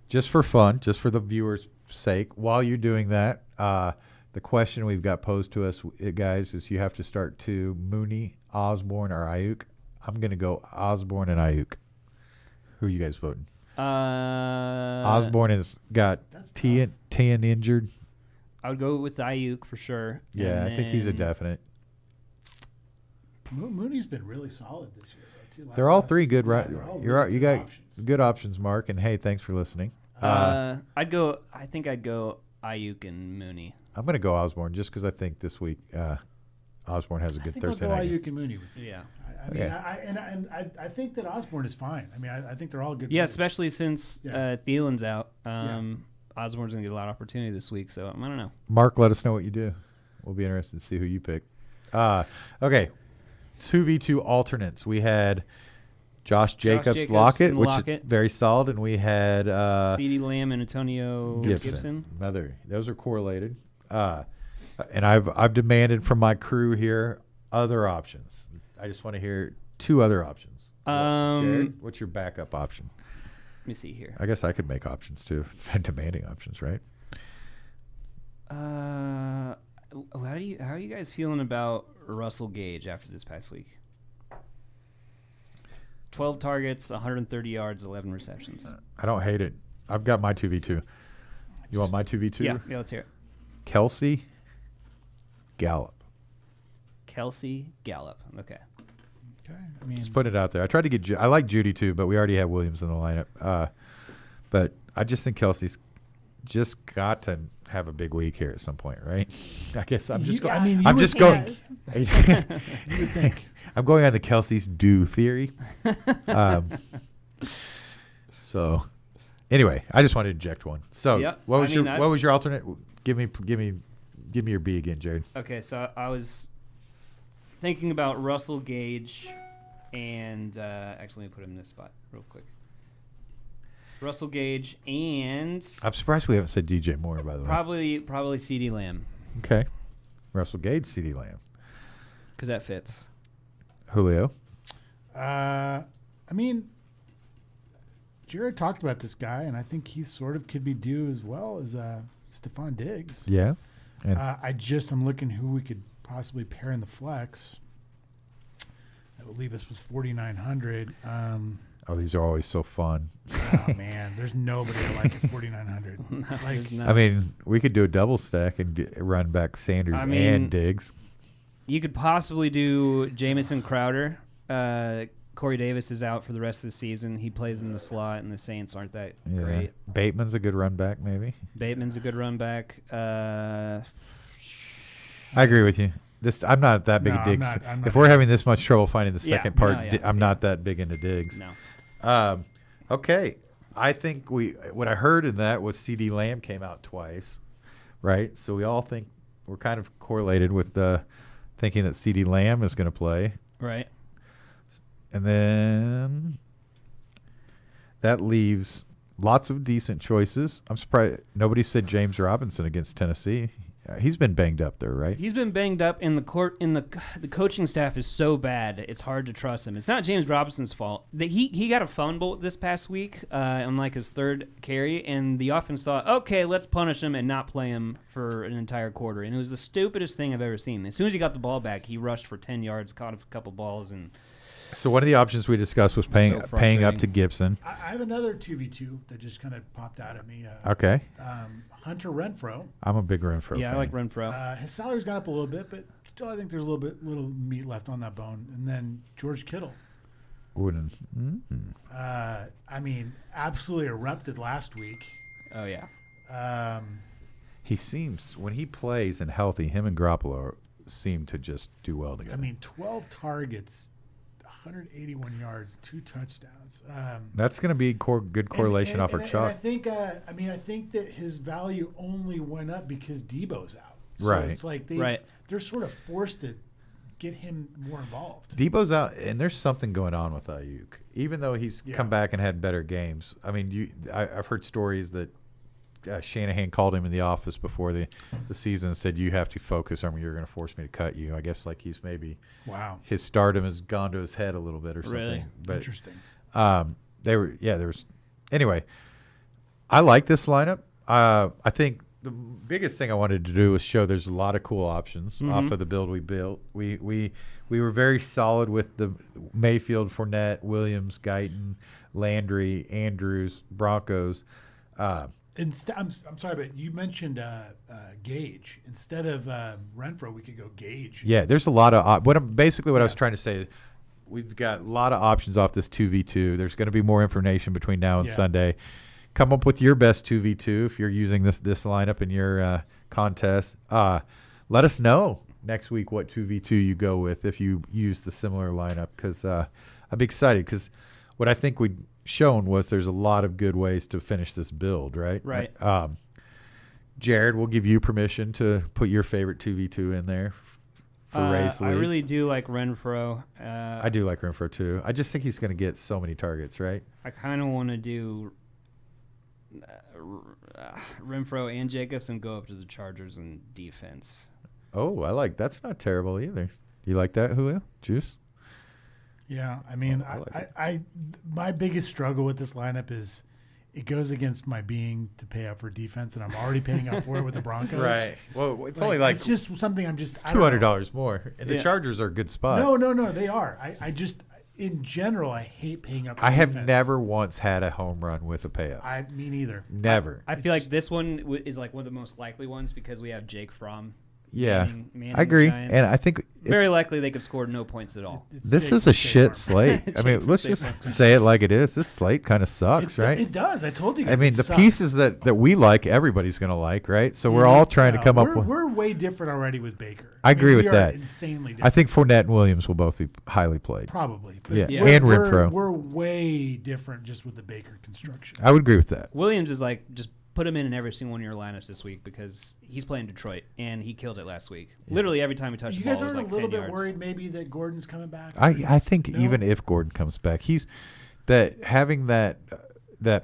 just for fun, just for the viewers' sake, while you're doing that, the question we've got posed to us, guys, is you have to start to Mooney, Osborne, or Ayuk. I'm going to go Osborne and Ayuk. Who are you guys voting? Osborne has got That's Tien injured. I would go with Ayuk for sure. Yeah, And I think he's a then definite. Mooney's been really solid this year, though, too. They're all three good, right? They're all You're really you good got options. good options, Mark. And hey, thanks for listening. I think I'd go Ayuk and Mooney. I'm gonna go Osborne just because I think this week Osborne has a I good think Thursday I'll go night. Ayuk and Mooney with you. Yeah. I mean, Okay. I think that Osborne is fine. I mean, I think they're all good. Yeah, players. especially since Yeah. Thielen's out. Osborne's going to get a lot of opportunity this week, so I don't know. Mark, let us know what you do. We'll be interested to see who you pick. Okay, 2v2 alternates. We had Josh Jacobs, Lockett, and which Lockett. is very solid, and we had CeeDee Lamb and Antonio Gibson. Those are correlated. And I've demanded from my crew here other options. I just want to hear two other options. Jared, what's your backup option? Let me see here. I guess I could make options too. It's demanding options, right? How are you guys feeling about Russell Gage after this past week? 12 targets, 130 yards, 11 receptions. I don't hate it. I've got my 2v2. You want my 2v2? Yeah, let's hear it. Kelsey, Gallup. Kelsey, Gallup. Okay. Okay. I mean, Just put it out there. I tried to get. I like Judy too, but we already have Williams in the lineup. But I just think Kelsey's just got to have a big week here at some point, right? I guess I'm just. I mean, you I'm would just going. you would think. I'm going on the Kelsey's due theory. So, anyway, I just wanted to inject one. So, Yep. what was I mean, what was your alternate? Give me your B again, Jared. Okay, so I was thinking about Russell Gage and actually let me put him in this spot real quick. Russell Gage and I'm surprised we haven't said DJ Moore, by the way. probably CeeDee Lamb Okay, Russell Gage, CeeDee Lamb, because that fits. Julio. I mean, Jared talked about this guy, and I think he sort of could be due as well as Stephon Diggs. Yeah, and I'm looking who we could possibly pair in the flex. That would leave us with 4,900. oh, these are always so fun. Oh man, there's nobody I like at 4,900. There's no- I mean, we could do a double stack and run back Sanders I mean, and Diggs. you could possibly do Jamison Crowder. Corey Davis is out for the rest of the season. He plays in the slot, and the Saints aren't that Yeah, great. Bateman's a good run back, maybe. Bateman's a good run back. I agree with you. I'm not that big No, a I'm Diggs. not- I'm not If we're having this much trouble finding the Yeah, second part, no, yeah, I'm not that big into Diggs. No. Okay, I think what I heard in that was CeeDee Lamb came out twice, right? So we all think we're kind of correlated with thinking that CeeDee Lamb is going to play, Right. and then that leaves lots of decent choices. I'm surprised nobody said James Robinson against Tennessee. He's been banged up there, right? He's been banged up in the court. The coaching staff is so bad, it's hard to trust him. It's not James Robinson's fault. He got a fumble this past week on like his third carry, and the offense thought, okay, let's punish him and not play him for an entire quarter. And it was the stupidest thing I've ever seen. As soon as he got the ball back, he rushed for 10 yards, caught a couple balls, and So one of the options we discussed was paying up frustrating. to Gibson. I have another 2v2 that just kind of popped out at me. Okay, Hunter Renfro. I'm a big Renfro yeah, fan. I like Renfro. His salary's gone up a little bit, but still, I think there's a little meat left on that bone. And then George Kittle. Wouldn't. I mean, absolutely erupted last week. Oh yeah. He seems when he plays and healthy, him and Garoppolo seem to just do well together. I mean, 12 targets, 181 yards, 2 touchdowns. That's going to be good correlation off our and I chart. think, I think that his value only went up because Debo's out. So Right. It's like they're sort of forced to get him more involved. Debo's out, and there's something going on with Ayuk. Even though he's come back and had better games. I mean, I've heard stories that Shanahan called him in the office before the season and said, you have to focus on me. You're going to force me to cut you. I guess like he's maybe his stardom has gone to his head a little bit or something. Really? But, Interesting. there was anyway, I like this lineup. I think the biggest thing I wanted to do was show there's a lot of cool options off of the build we built. We were very solid with the Mayfield, Fournette, Williams, Guyton, Landry, Andrews, Broncos. I'm sorry, but you mentioned Gage instead of Renfro. We could go Gage. Yeah, there's a lot of what I was trying to say is we've got a lot of options off this 2v2. There's going to be more information between now and Yeah. Sunday. Come up with your best 2v2 if you're using this lineup in your contest. Let us know next week what 2v2 you go with if you use the similar lineup, because I'd be excited, because what I think we'd shown was there's a lot of good ways to finish this build, right? Right. Jared, we'll give you permission to put your favorite 2v2 in there for race I league. really do like Renfro. I do like Renfro too. I just think he's going to get so many targets, right? I kind of want to do Renfro and Jacobs and go up to the Chargers in defense. Oh, that's not terrible either. Do you like that, Julio? Juice? Yeah, I mean, I like it. I my biggest struggle with this lineup is it goes against my being to pay up for defense, and I'm already paying up for it with the Broncos. Well, it's only like it's just something I'm just it's I don't know. $200 more, and the Yeah. Chargers are a good spot. No, they are. I just in general I hate paying up. For I have defense. never once had a home run with a payout. Me neither. Never. I feel like this one is like one of the most likely ones because we have Jake Fromm. Yeah, manning I agree, the Giants. and I think Very likely they could score no points at all. this Jake's is a safe shit arm. slate. I mean, Jake's let's safe just arm. say it like it is. This slate kind of sucks, right? It does. I told you guys. I mean, it the sucks. pieces that we like, everybody's going to like, right? So we're all trying to come up with. We're way different already with Baker. I agree mean, with we are that. Insanely different. I think Fournette and Williams will both be highly played. probably. But Yeah. Yeah. And Renfro. We're way different just with the Baker construction. I would agree with that. Williams is like just put him in every single one of your lineups this week because he's playing Detroit and he killed it last week. Literally every time he touched You the ball guys it was aren't like a little 10 bit yards. worried maybe that Gordon's coming back? I think No? even if Gordon comes back, he's having that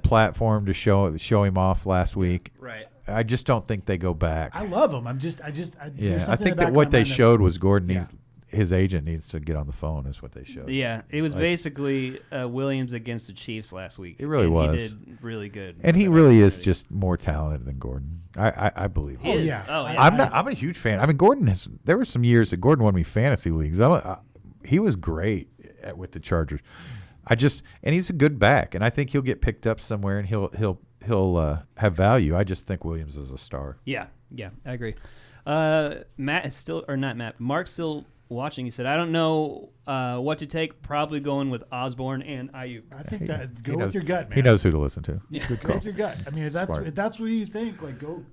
platform to show him off last week. Right. I just don't think they go back. I love him. There's Yeah, something I in the think back that of what my they mind that- showed was Gordon Yeah. his agent needs to get on the phone is what they showed. Yeah, it was Like- basically Williams against the Chiefs last week. It really and was. He did really good. And he with that really is opportunity. just more talented than Gordon. I believe. He Oh, is. yeah. Oh, I- yeah. I'm a huge fan. I mean, there were some years that Gordon won me fantasy leagues. He was great with the Chargers. And he's a good back, and I think he'll get picked up somewhere, and he'll have value. I just think Williams is a star. Yeah, I agree. Matt is still, or not Matt, Mark's still watching. He said, I don't know what to take. Probably going with Osborne and Ayuk. I think that He go knows- with your gut, man. He knows who to listen to. Yeah. Good Go call. with your gut. I mean, if Smart. that's what you think, like go.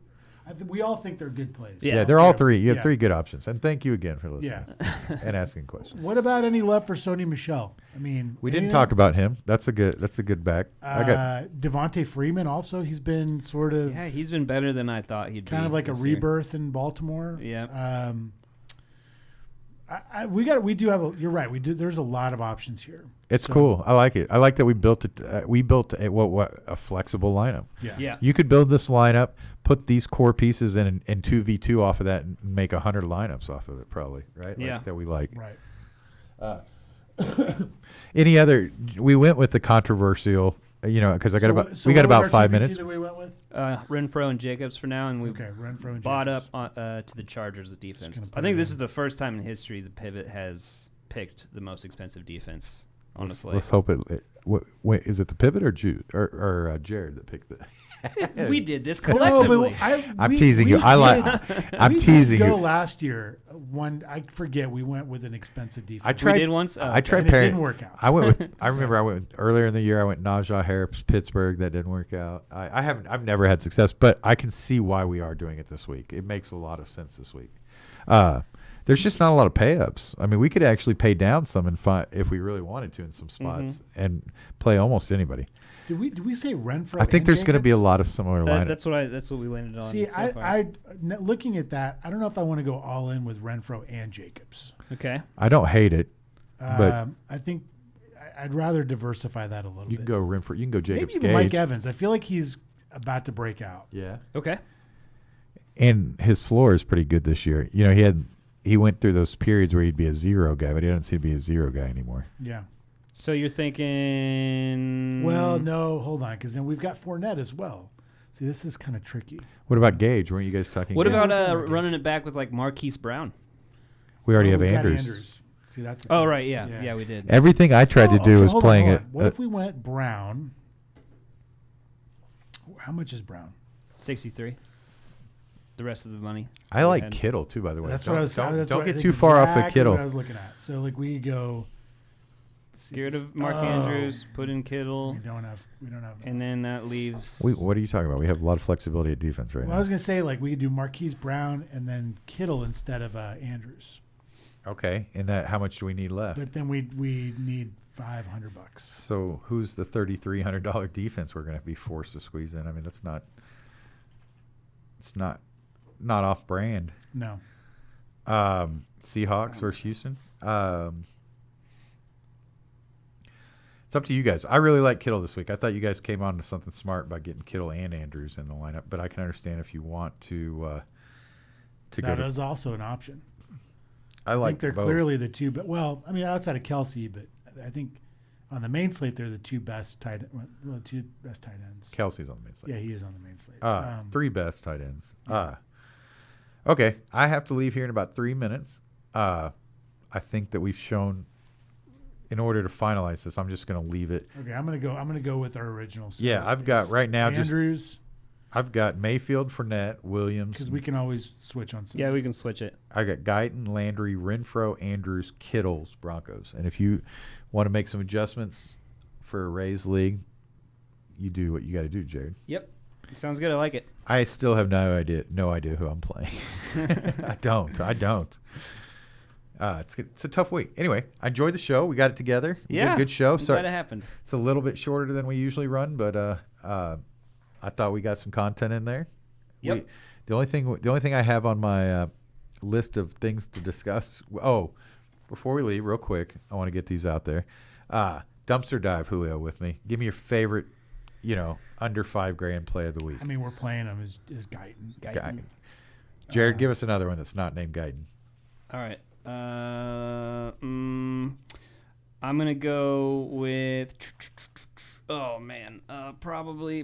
We all think they're good plays. Yeah. Yeah, they're all three. You have Yeah. three good options, and thank you again for listening Yeah. and asking questions. What about any love for Sony Michel? I mean, We didn't anything? talk about him. That's a good back. I got Devontae Freeman also. He's been sort of Yeah, he's been better than I thought he'd be. kind of like a this year. rebirth in Baltimore. Yeah. We do have. You're right. We do. There's a lot of options here. it's So, cool. I like it. I like that we built it. We built a flexible lineup. Yeah. Yeah. You could build this lineup, put these core pieces in 2v2 off of that, and make 100 lineups off of it, probably, right? Yeah. Like, that we like. Right. Any other? We went with the controversial, because we got So about what was our 5 2v2 minutes. that we went with? Renfro and Jacobs for now, and we Okay, Renfro and bought Jacobs. up to the Chargers, the defense. gonna put I think it this in. is the first time in history the pivot has picked the most expensive defense. Honestly, Let's hope it. Wait, is it the pivot or Jude or Jared that picked it? we did this No, collectively. I'm teasing you. I'm we teasing did go you. last year. I forget. We went with an expensive defense. I tried. did once? Oh, I okay. tried And it pairing. didn't work out. I went with. I remember I went earlier in the year. I went Najee Harris, Pittsburgh. That didn't work out. I haven't. I've never had success, but I can see why we are doing it this week. It makes a lot of sense this week. There's just not a lot of pay ups. I mean, we could actually pay down some and find if we really wanted to in some spots and play almost anybody. Did we say Renfro? I think and there's going to be a Jacobs? lot of similar lineups. That's what we landed on. See, so far. looking at that, I don't know if I want to go all in with Renfro and Jacobs. Okay. I don't hate it, but I think I'd rather diversify that a little you bit. can go Renfro. You can go Jacobs. Maybe even Gage. Mike Evans. I feel like he's about to break out. Yeah. Okay. And his floor is pretty good this year. He went through those periods where he'd be a zero guy, but he doesn't seem to be a zero guy anymore. Yeah. So you're thinking? Well, no, hold on, because then we've got Fournette as well. See, this is kind of tricky. What about Gage? Weren't you guys talking? What Gage? about we're talking about running it back with like Marquise Brown? We already have We've got Andrews. See, that's Oh right, yeah, we did. Everything I tried to do okay, was hold on, playing hold it. on. What if we went Brown? How much is Brown? 63. The rest of the money. I like And- Kittle too, by the way. That's don't, what I was. Don't, that's don't what- get that's too far off of exactly Kittle. What I was looking at. So like we go. Get rid of Mark Oh. Andrews, put in Kittle, We don't have. and then that leaves. What are you talking about? We have a lot of flexibility at defense right Well, I now. was gonna say like we could do Marquise Brown and then Kittle instead of Andrews, Okay, and that how much do we need left? but then we need $500. So who's the $3,300 defense we're going to be forced to squeeze in? I mean, that's not. It's not off brand. No. Seahawks versus Houston. It's up to you guys. I really like Kittle this week. I thought you guys came on to something smart by getting Kittle and Andrews in the lineup, but I can understand if you want to go. That To, is also an option. I I like think they're both. clearly the two. But well, I mean, outside of Kelsey, but I think on the main slate they're the two best tight ends. Kelsey's on the main slate. Yeah, he is on the main slate. Three best tight ends. Yeah. Okay, I have to leave here in about 3 minutes. I think that we've shown. In order to finalize this, I'm just going to leave it. Okay, I'm gonna go with our original. So Yeah, I've got it's right now Andrews I've got Mayfield, Fournette, Williams. because we can always switch on. Some. Yeah, we can switch it. I got Guyton, Landry, Renfro, Andrews, Kittles, Broncos. And if you want to make some adjustments for a Rays league, you do what you got to do, Jared. Yep. Sounds good. I like it. I still have no idea who I'm playing. I don't. It's a tough week. Anyway, I enjoyed the show. We got it together. We did a Yeah. good show. I'm glad it Sorry, happened. it's a little bit shorter than we usually run, but I thought we got some content in there. Yep. The only thing I have on my list of things to discuss. Oh, before we leave, real quick, I want to get these out there. Dumpster dive, Julio, with me. Give me your favorite, under $5,000 play of the week. I mean, we're playing him as Guyton. Guyton. Jared, give us another one that's not named Guyton. All right. I'm gonna go with. Oh man, probably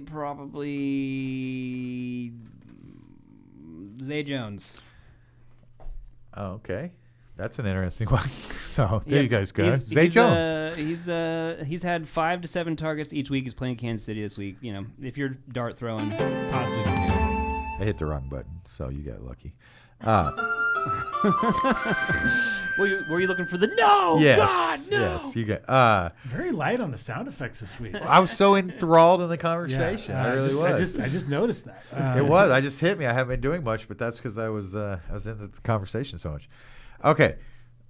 Zay Jones. Oh, okay. That's an interesting one. So there Yeah, you guys go. he's- Zay he's, Jones. He's had 5 to 7 targets each week. He's playing Kansas City this week. If you're dart throwing, possibly can do it. I hit the wrong button, so you got lucky. Were you looking for the no? Yes. God, no. Yes. You got. Very light on the sound effects this week. I was so enthralled in the conversation. I really was. I just noticed that. It was. I just hit me. I haven't been doing much, but that's because I was in the conversation so much. Okay,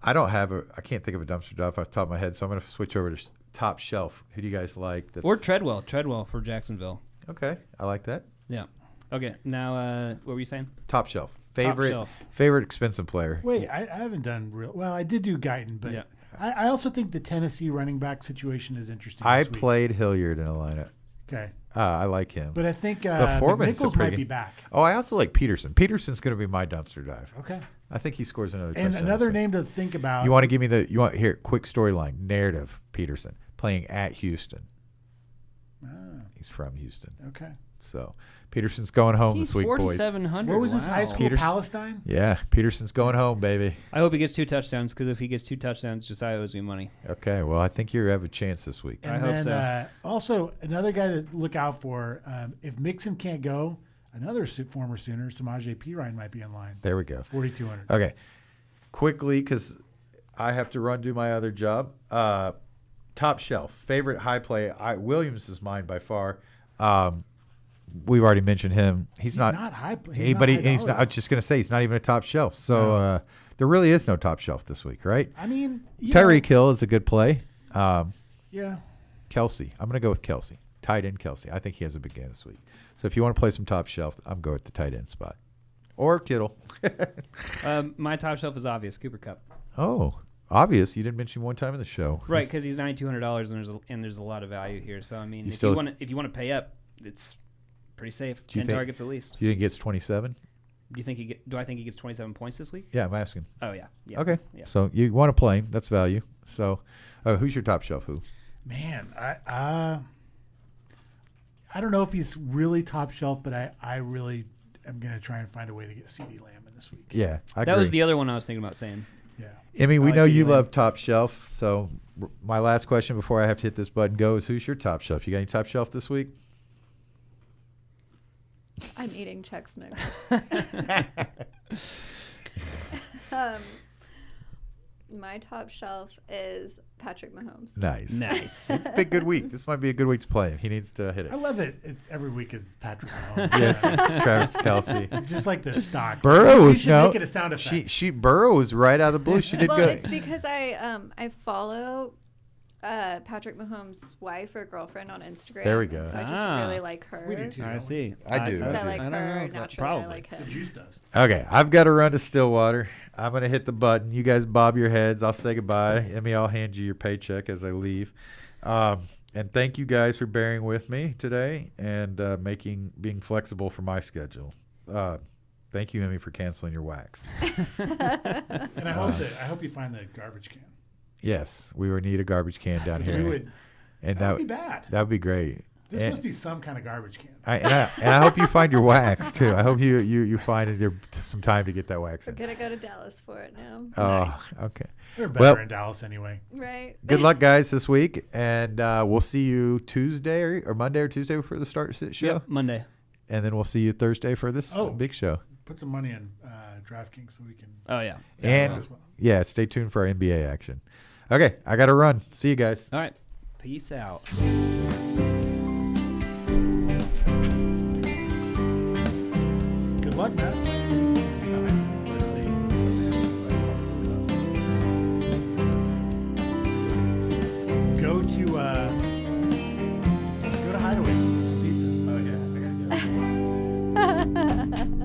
I can't think of a dumpster dive off the top of my head, so I'm going to switch over to top shelf. Who do you guys like? Or Treadwell for Jacksonville. Okay, I like that. Yeah. Okay. Now, what were you saying? Top shelf. shelf. Favorite expensive player. Wait, I haven't done real well. I did do Guyton, but Yeah. I also think the Tennessee running back situation is interesting. I this week. played Hilliard in a lineup. Okay, I like him. but I think Foreman's a Nichols pretty might be good- back. Oh, I also like Peterson. Peterson's going to be my dumpster dive. Okay, I think he scores another and touchdown another this week. name to think about. You want to give me here, quick storyline, narrative, Peterson, playing at Houston. Ah, He's from Houston. okay. So Peterson's going home He's this week, boys. 4,700. Where was his Wow. high school? Peters- Palestine. Yeah, Peterson's going home, baby. I hope he gets 2 touchdowns because if he gets 2 touchdowns, Josiah owes me money. Okay, well, I think you have a chance this week. And I hope then, so. Also, another guy to look out for if Mixon can't go, another former Sooner, Samaje Perine might be in line. There we go. 4,200. Okay, quickly, because I have to run do my other job. Top shelf, favorite high play. Williams is mine by far. We've already mentioned him. He's not high. anybody. He's not high I was just gonna say he's not even a top shelf. So there really is no top shelf this week, right? I mean, Tyreek Hill is a good play. Yeah. Kelsey, I'm gonna go with Kelsey. Tight end Kelsey. I think he has a big game this week. So if you want to play some top shelf, I'm going with the tight end spot, or Kittle. My top shelf is obvious. Cooper Cup. Oh, obvious. You didn't mention one time in the show. Right, because he's $9,200 and there's a lot of value here. So I mean, You if still- you want to pay up, it's pretty safe. Do you 10 think- targets at least. Do you think he gets 27? Do I think he gets 27 points this week? Yeah, I'm asking. Oh yeah. Yeah. Okay. Yeah. So you want to play him. That's value. So who's your top shelf? Who? Man, I don't know if he's really top shelf, but I really am going to try and find a way to get CD Lamb in this week. Yeah, I That agree. was the other one I was thinking about saying. Yeah. Emmy, we I know like you CD love top shelf. So my last question before I have to hit this button goes: who's your top shelf? You got any top shelf this week? I'm eating Chex Mix. My top shelf is Patrick Mahomes. Nice. Nice. It's been a good week. This might be a good week to play him. He needs to hit it. I love it. It's every week is Patrick Mahomes. Yes, Travis Kelsey. It's just like the stock. Burrows, We should no. make it a sound effect. She Burrows right out of the blue. She did Well, good. it's because I follow Patrick Mahomes' wife or girlfriend on Instagram. There we go. So I just Ah. really like her. We do too. I don't we? see. I do. Since I like I don't her know, naturally, probably. I like The him. juice does. Okay, I've got to run to Stillwater. I'm going to hit the button. You guys bob your heads. I'll say goodbye. Emmy, I'll hand you your paycheck as I leave. And thank you guys for bearing with me today and being flexible for my schedule. Thank you, Emmy, for canceling your wax. And I hope you find the garbage can. Yes, we would need a garbage can down We here. would. And That would be bad. that would be great. This And- must be some kind of garbage can. and I hope you find your wax too. I hope you find some time to get that wax We're in. gonna go to Dallas for it now. Oh, okay. They're better Well- in Dallas anyway. Right. Good luck, guys, this week, and we'll see you Tuesday or Monday or Tuesday for the start sit show, Yep, Monday. and then we'll see you Thursday for this Oh. big show. Put some money on DraftKings so we can. Oh, yeah. And as well. yeah, stay tuned for our NBA action. Okay, I got to run. See you guys. All right. Peace out. Good luck, Matt. Go to Hideaway. Get some pizza. Oh yeah, I gotta go.